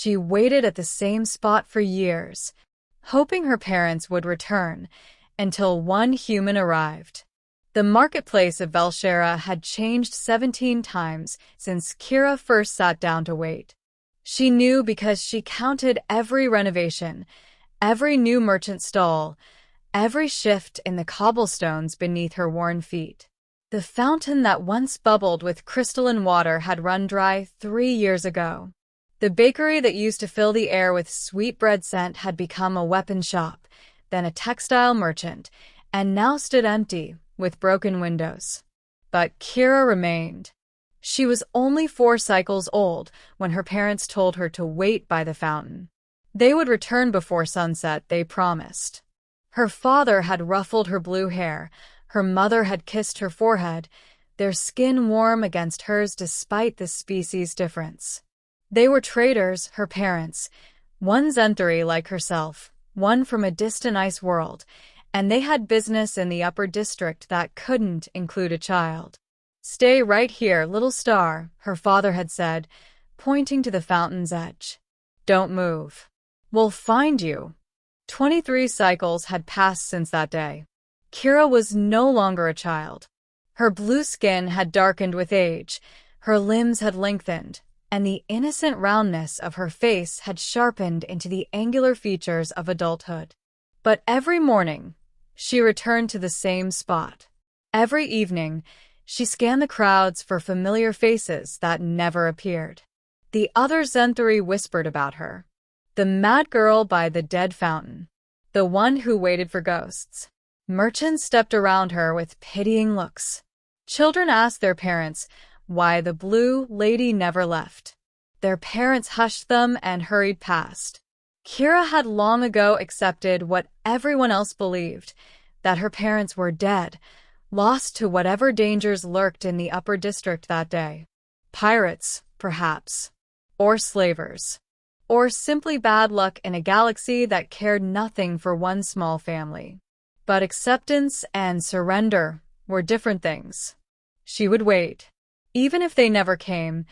She waited at the same spot for years, hoping her parents would return, until one human arrived. The marketplace of Velshera had changed 17 times since Kira first sat down to wait. She knew because she counted every renovation, every new merchant stall, every shift in the cobblestones beneath her worn feet. The fountain that once bubbled with crystalline water had run dry 3 years ago. The bakery that used to fill the air with sweet bread scent had become a weapon shop, then a textile merchant, and now stood empty, with broken windows. But Kira remained. She was only 4 cycles old when her parents told her to wait by the fountain. They would return before sunset, they promised. Her father had ruffled her blue hair, her mother had kissed her forehead, their skin warm against hers despite the species difference. They were traders, her parents, one Zenthari like herself, one from a distant ice world, and they had business in the upper district that couldn't include a child. "Stay right here, little star," her father had said, pointing to the fountain's edge. "Don't move. We'll find you." 23 cycles had passed since that day. Kira was no longer a child. Her blue skin had darkened with age, her limbs had lengthened, and the innocent roundness of her face had sharpened into the angular features of adulthood. But every morning, she returned to the same spot. Every evening, she scanned the crowds for familiar faces that never appeared. The other Zenthari whispered about her. The mad girl by the dead fountain. The one who waited for ghosts. Merchants stepped around her with pitying looks. Children asked their parents why the blue lady never left. Their parents hushed them and hurried past. Kira had long ago accepted what everyone else believed, that her parents were dead, lost to whatever dangers lurked in the upper district that day. Pirates, perhaps. Or slavers. Or simply bad luck in a galaxy that cared nothing for one small family. But acceptance and surrender were different things. She would wait. Even if they never came,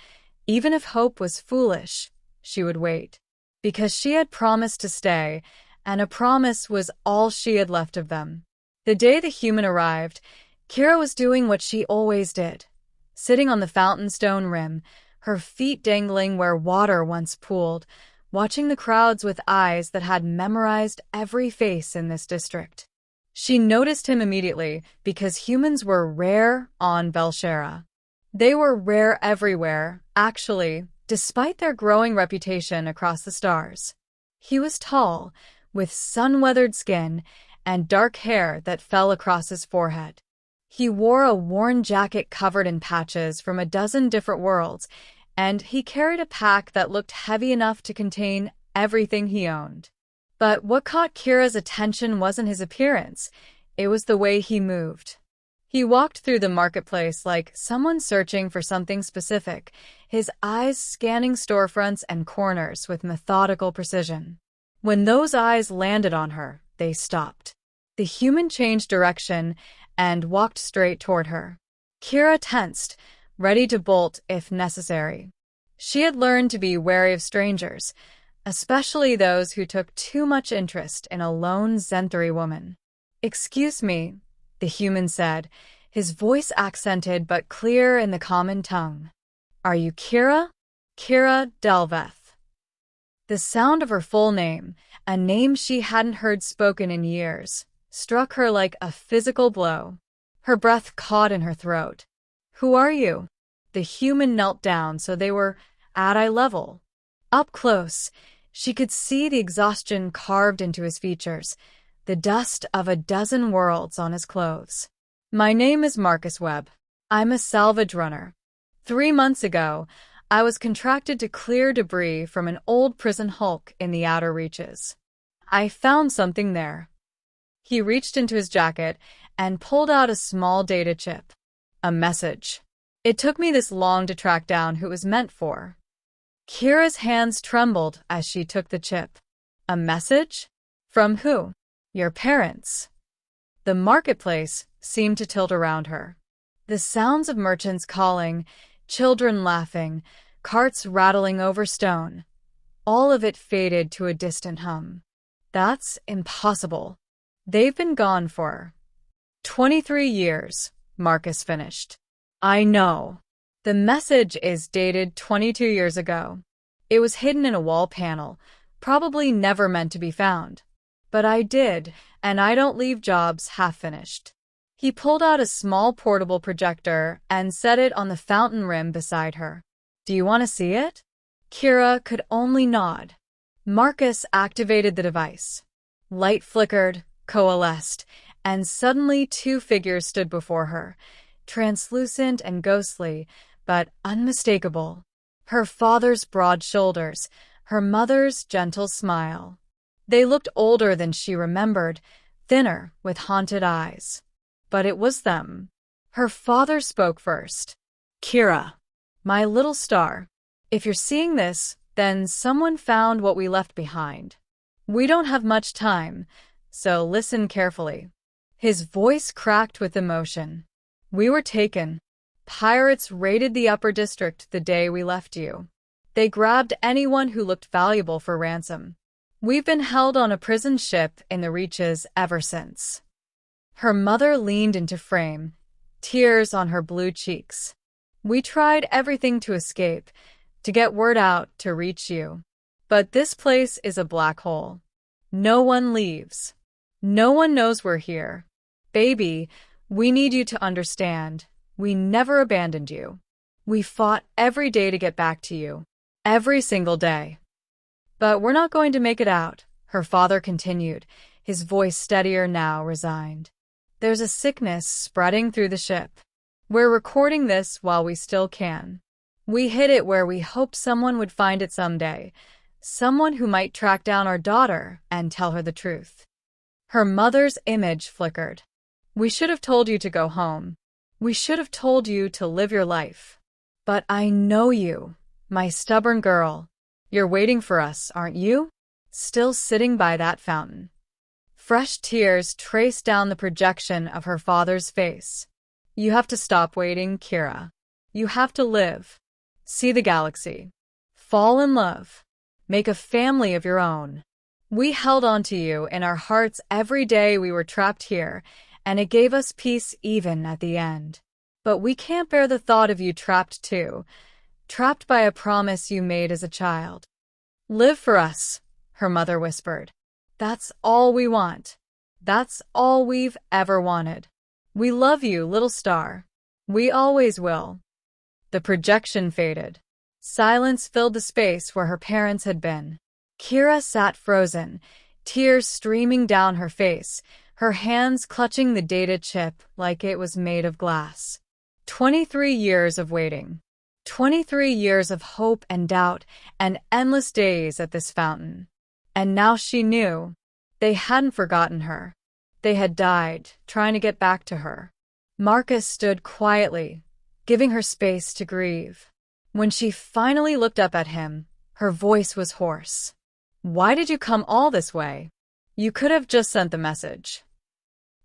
even if hope was foolish, she would wait. Because she had promised to stay, and a promise was all she had left of them. The day the human arrived, Kira was doing what she always did. Sitting on the fountain stone rim, her feet dangling where water once pooled, watching the crowds with eyes that had memorized every face in this district. She noticed him immediately because humans were rare on Velshera. They were rare everywhere, actually, despite their growing reputation across the stars. He was tall, with sun-weathered skin and dark hair that fell across his forehead. He wore a worn jacket covered in patches from a dozen different worlds, and he carried a pack that looked heavy enough to contain everything he owned. But what caught Kira's attention wasn't his appearance, it was the way he moved. He walked through the marketplace like someone searching for something specific, his eyes scanning storefronts and corners with methodical precision. When those eyes landed on her, they stopped. The human changed direction and walked straight toward her. Kira tensed, ready to bolt if necessary. She had learned to be wary of strangers, especially those who took too much interest in a lone Zenthari woman. "Excuse me," the human said, his voice accented but clear in the common tongue. "Are you Kira?" "Kira Delveth." The sound of her full name, a name she hadn't heard spoken in years, struck her like a physical blow. Her breath caught in her throat. "Who are you?" The human knelt down so they were at eye level. Up close, she could see the exhaustion carved into his features, the dust of a dozen worlds on his clothes. "My name is Marcus Webb. I'm a salvage runner. 3 months ago, I was contracted to clear debris from an old prison hulk in the outer reaches. I found something there." He reached into his jacket and pulled out a small data chip. A message. "It took me this long to track down who it was meant for." Kira's hands trembled as she took the chip. "A message? From who?" "Your parents." The marketplace seemed to tilt around her. The sounds of merchants calling, children laughing, carts rattling over stone. All of it faded to a distant hum. That's impossible. They've been gone for 23 years, Marcus finished. I know. The message is dated 22 years ago. It was hidden in a wall panel, probably never meant to be found. But I did, and I don't leave jobs half-finished. He pulled out a small portable projector and set it on the fountain rim beside her. Do you want to see it? Kira could only nod. Marcus activated the device. Light flickered, coalesced, and suddenly two figures stood before her, translucent and ghostly, but unmistakable. Her father's broad shoulders, her mother's gentle smile. They looked older than she remembered, thinner, with haunted eyes. But it was them. Her father spoke first. Kira, my little star, if you're seeing this, then someone found what we left behind. We don't have much time, so listen carefully. His voice cracked with emotion. We were taken. Pirates raided the upper district the day we left you. They grabbed anyone who looked valuable for ransom. We've been held on a prison ship in the Reaches ever since. Her mother leaned into frame, tears on her blue cheeks. We tried everything to escape, to get word out, to reach you. But this place is a black hole. No one leaves. No one knows we're here. Baby, we need you to understand. We never abandoned you. We fought every day to get back to you. Every single day. But we're not going to make it out, her father continued, his voice steadier now, resigned. There's a sickness spreading through the ship. We're recording this while we still can. We hid it where we hoped someone would find it someday. Someone who might track down our daughter and tell her the truth. Her mother's image flickered. We should have told you to go home. We should have told you to live your life. But I know you, my stubborn girl. You're waiting for us, aren't you? Still sitting by that fountain. Fresh tears traced down the projection of her father's face. You have to stop waiting, Kira. You have to live. See the galaxy. Fall in love. Make a family of your own. We held on to you in our hearts every day we were trapped here, and it gave us peace even at the end. But we can't bear the thought of you trapped too. Trapped by a promise you made as a child. Live for us, her mother whispered. That's all we want. That's all we've ever wanted. We love you, little star. We always will. The projection faded. Silence filled the space where her parents had been. Kira sat frozen, tears streaming down her face, her hands clutching the data chip like it was made of glass. 23 years of waiting. 23 years of hope and doubt and endless days at this fountain. And now she knew. They hadn't forgotten her. They had died, trying to get back to her. Marcus stood quietly, giving her space to grieve. When she finally looked up at him, her voice was hoarse. Why did you come all this way? You could have just sent the message.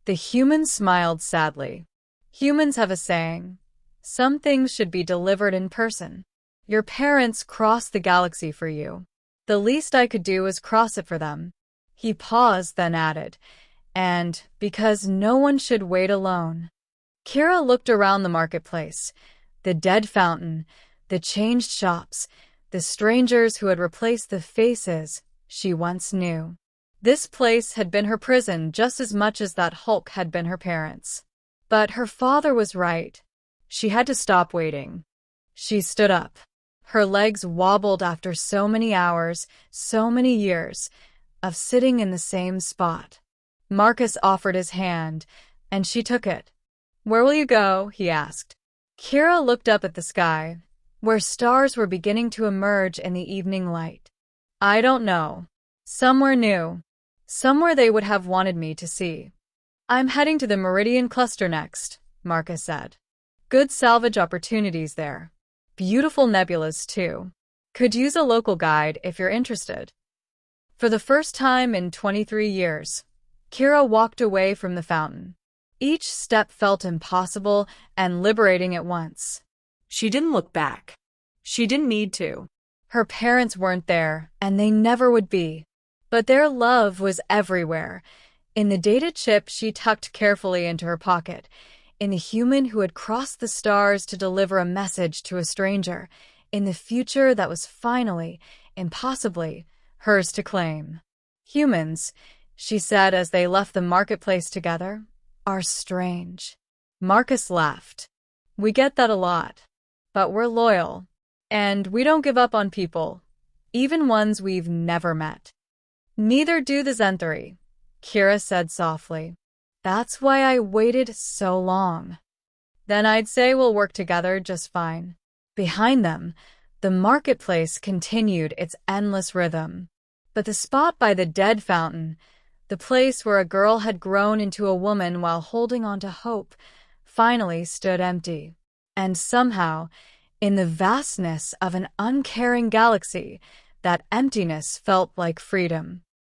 The human smiled sadly. Humans have a saying. Some things should be delivered in person. Your parents crossed the galaxy for you. The least I could do was cross it for them. He paused, then added, and because no one should wait alone. Kira looked around the marketplace, the dead fountain, the changed shops, the strangers who had replaced the faces she once knew. This place had been her prison just as much as that Hulk had been her parents. But her father was right. She had to stop waiting. She stood up. Her legs wobbled after so many hours, so many years, of sitting in the same spot. Marcus offered his hand, and she took it. Where will you go? He asked. Kira looked up at the sky, where stars were beginning to emerge in the evening light. I don't know. Somewhere new. Somewhere they would have wanted me to see. I'm heading to the Meridian Cluster next, Marcus said. Good salvage opportunities there. Beautiful nebulas, too. Could use a local guide if you're interested. For the first time in 23 years, Kira walked away from the fountain. Each step felt impossible and liberating at once. She didn't look back. She didn't need to. Her parents weren't there, and they never would be. But their love was everywhere. In the data chip she tucked carefully into her pocket, in the human who had crossed the stars to deliver a message to a stranger, in the future that was finally, impossibly, hers to claim. Humans, she said as they left the marketplace together, are strange. Marcus laughed. We get that a lot. But we're loyal. And we don't give up on people, even ones we've never met. Neither do the Zenthari, Kira said softly. That's why I waited so long. Then I'd say we'll work together just fine. Behind them, the marketplace continued its endless rhythm. But the spot by the dead fountain, the place where a girl had grown into a woman while holding on to hope, finally stood empty. And somehow, in the vastness of an uncaring galaxy, that emptiness felt like freedom.